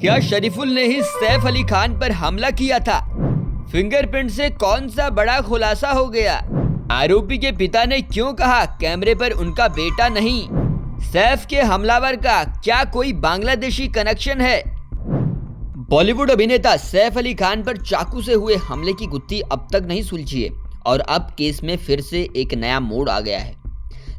क्या शरीफुल ने ही सैफ अली खान पर हमला किया था? फिंगरप्रिंट से कौन सा बड़ा खुलासा हो गया? आरोपी के पिता ने क्यों कहा कैमरे पर उनका बेटा नहीं? सैफ के हमलावर का क्या कोई बांग्लादेशी कनेक्शन है? बॉलीवुड अभिनेता सैफ अली खान पर चाकू से हुए हमले की गुत्थी अब तक नहीं सुलझी है और अब केस में फिर से एक नया मोड़ आ गया है।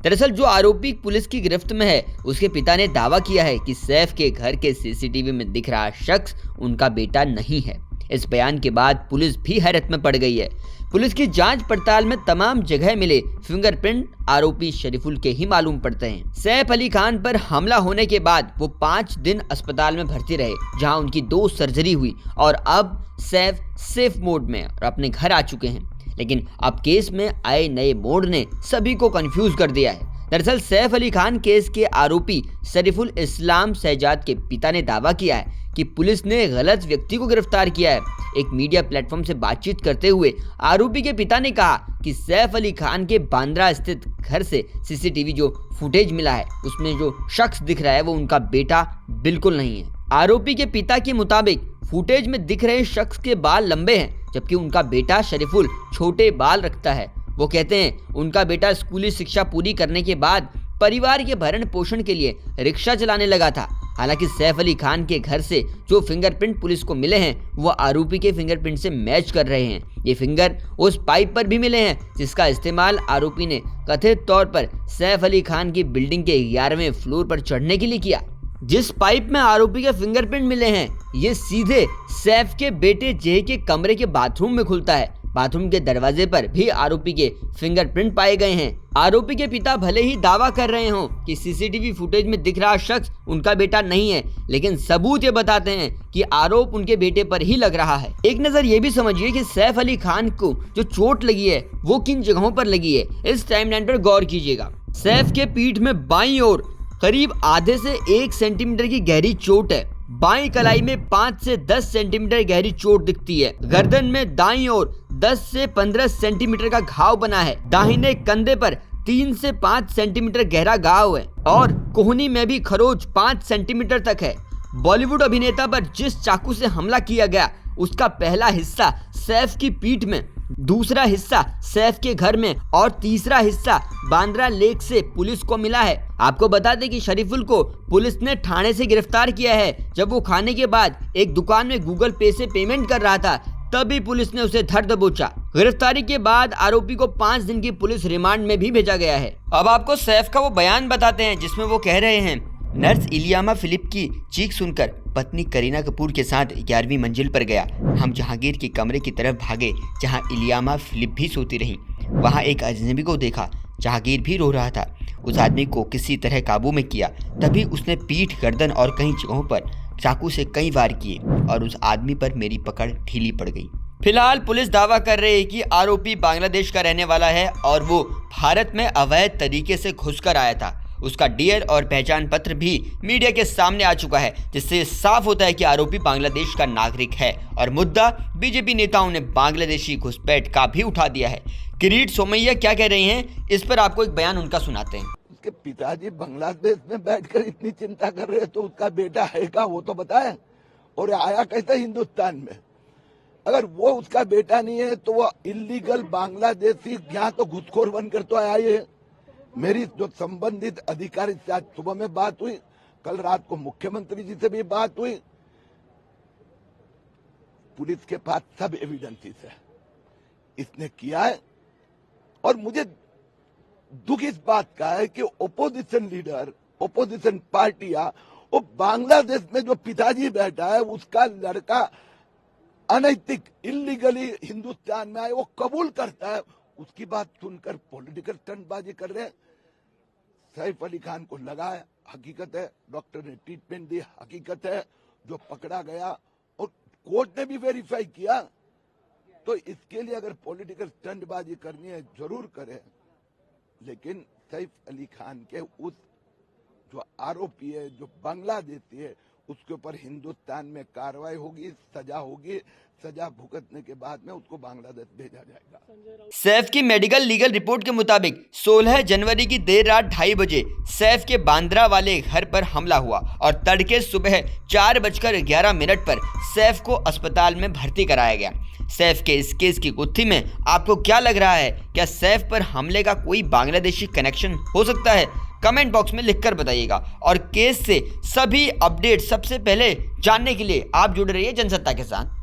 दरअसल जो आरोपी पुलिस की गिरफ्त में है, उसके पिता ने दावा किया है कि सैफ के घर के सीसीटीवी में दिख रहा शख्स उनका बेटा नहीं है। इस बयान के बाद पुलिस भी हैरत में पड़ गई है। पुलिस की जांच पड़ताल में तमाम जगह मिले फिंगरप्रिंट आरोपी शरीफुल के ही मालूम पड़ते हैं। सैफ अली खान पर हमला होने के बाद वो 5 दिन अस्पताल में भर्ती रहे, जहां उनकी 2 सर्जरी हुई और अब सैफ सेफ मोड में और अपने घर आ चुके हैं। लेकिन अब केस में आए नए मोड़ ने सभी को कंफ्यूज कर दिया है। दरअसल सैफ अली खान केस के आरोपी शरीफुल इस्लाम शहजाद के पिता ने दावा किया है कि पुलिस ने गलत व्यक्ति को गिरफ्तार किया है। एक मीडिया प्लेटफॉर्म से बातचीत करते हुए आरोपी के पिता ने कहा कि सैफ अली खान के बांद्रा स्थित घर से सीसीटीवी जो फुटेज मिला है, उसमें जो शख्स दिख रहा है वो उनका बेटा बिल्कुल नहीं है। आरोपी के पिता के मुताबिक फुटेज में दिख रहे शख्स के बाल लंबे हैं, जबकि उनका बेटा शरीफुल छोटे बाल रखता है। वो कहते हैं उनका बेटा स्कूली शिक्षा पूरी करने के बाद परिवार के भरण पोषण के लिए रिक्शा चलाने लगा था। हालांकि सैफ अली खान के घर से जो फिंगरप्रिंट पुलिस को मिले हैं वो आरोपी के फिंगरप्रिंट से मैच कर रहे हैं। ये फिंगर उस पाइप पर भी मिले हैं जिसका इस्तेमाल आरोपी ने कथित तौर पर सैफ अली खान की बिल्डिंग के 11वें फ्लोर पर चढ़ने के लिए किया। जिस पाइप में आरोपी के फिंगरप्रिंट मिले हैं ये सीधे सैफ के बेटे जय के कमरे के बाथरूम में खुलता है। बाथरूम के दरवाजे पर भी आरोपी के फिंगरप्रिंट पाए गए हैं। आरोपी के पिता भले ही दावा कर रहे हों कि सीसीटीवी फुटेज में दिख रहा शख्स उनका बेटा नहीं है, लेकिन सबूत ये बताते हैं कि आरोप उनके बेटे पर ही लग रहा है। एक नजर ये भी समझिए कि सैफ अली खान को जो चोट लगी है वो किन जगहों पर लगी है। इस टाइमलाइन पर गौर कीजिएगा। सैफ के पीठ में बाईं ओर करीब आधे से 1 सेंटीमीटर की गहरी चोट है। बाईं कलाई में 5 से 10 सेंटीमीटर गहरी चोट दिखती है। गर्दन में दाईं ओर 10 से 15 सेंटीमीटर का घाव बना है। दाहिने कंधे पर 3 से 5 सेंटीमीटर गहरा घाव है और कोहनी में भी खरोच 5 सेंटीमीटर तक है। बॉलीवुड अभिनेता पर जिस चाकू से हमला किया गया उसका पहला हिस्सा सैफ की पीठ में, दूसरा हिस्सा सैफ के घर में और तीसरा हिस्सा बांद्रा लेक से पुलिस को मिला है। आपको बता दें कि शरीफुल को पुलिस ने ठाणे से गिरफ्तार किया है जब वो खाने के बाद एक दुकान में गूगल पे से पेमेंट कर रहा था, तभी पुलिस ने उसे धर दबोचा। गिरफ्तारी के बाद आरोपी को 5 दिन की पुलिस रिमांड में भी भेजा गया है। अब आपको सैफ का वो बयान बताते हैं जिसमें वो कह रहे हैं, नर्स इलियामा फिलिप की चीख सुनकर पत्नी करीना कपूर के साथ 11वीं मंजिल पर गया। हम जहांगीर के कमरे की तरफ भागे जहां इलियामा फिलिप भी सोती रहीं। वहां एक अजनबी को देखा। जहांगीर भी रो रहा था। उस आदमी को किसी तरह काबू में किया। तभी उसने पीठ, गर्दन और कई जगहों पर चाकू से कई वार किए और उस आदमी पर मेरी पकड़ ढीली पड़ गई। फिलहाल पुलिस दावा कर रही है कि आरोपी बांग्लादेश का रहने वाला है और वो भारत में अवैध तरीके से घुसकर आया था। उसका डीएल और पहचान पत्र भी मीडिया के सामने आ चुका है, जिससे साफ होता है कि आरोपी बांग्लादेश का नागरिक है और मुद्दा बीजेपी नेताओं ने बांग्लादेशी घुसपैठ का भी उठा दिया है। किरीट सोमैया क्या कह रही हैं, इस पर आपको एक बयान उनका सुनाते हैं। उसके पिताजी बांग्लादेश में बैठकर इतनी चिंता कर रहे हैं तो उसका बेटा है क्या वो तो बताए, और आया कैसे हिंदुस्तान में। अगर वो उसका बेटा नहीं है तो वो इलीगल बांग्लादेशी यहाँ तो घुसखोर बनकर तो आया ही है। मेरी जो संबंधित अधिकारी से आज सुबह में बात हुई, कल रात को मुख्यमंत्री जी से भी बात हुई। पुलिस के पास सब एविडेंसेस है, इसने किया है। और मुझे दुख इस बात का है कि ओपोजिशन लीडर, ओपोजिशन पार्टियां, वो बांग्लादेश में जो पिताजी बैठा है उसका लड़का अनैतिक इलीगली हिंदुस्तान में आए वो कबूल करता है, उसकी बात सुनकर पॉलिटिकल स्टंटबाजी कर रहे हैं। सैफ अली खान को लगा है, हकीकत है, डॉक्टर ने ट्रीटमेंट दी, हकीकत है, जो पकड़ा गया और कोर्ट ने भी वेरीफाई किया। तो इसके लिए अगर पॉलिटिकल स्टंटबाजी करनी है जरूर करें, लेकिन सैफ अली खान के उस जो आरोपी है, जो बांग्लादेशी है, उसके ऊपर हिंदुस्तान में कार्रवाई होगी, सजा होगी, सजा भुगतने के बाद में उसको बांग्लादेश भेजा जाएगा। सैफ की मेडिकल लीगल रिपोर्ट के मुताबिक 16 जनवरी की देर रात 2:30 बजे सैफ के बांद्रा वाले घर पर हमला हुआ और तड़के सुबह 4:11 पर सैफ को अस्पताल में भर्ती कराया गया। सैफ के इस केस की गुत्थी में आपको क्या लग रहा है? क्या सैफ पर हमले का कोई बांग्लादेशी कनेक्शन हो सकता है? कमेंट बॉक्स में लिखकर बताइएगा और केस से सभी अपडेट सबसे पहले जानने के लिए आप जुड़े रहिए जनसत्ता के साथ।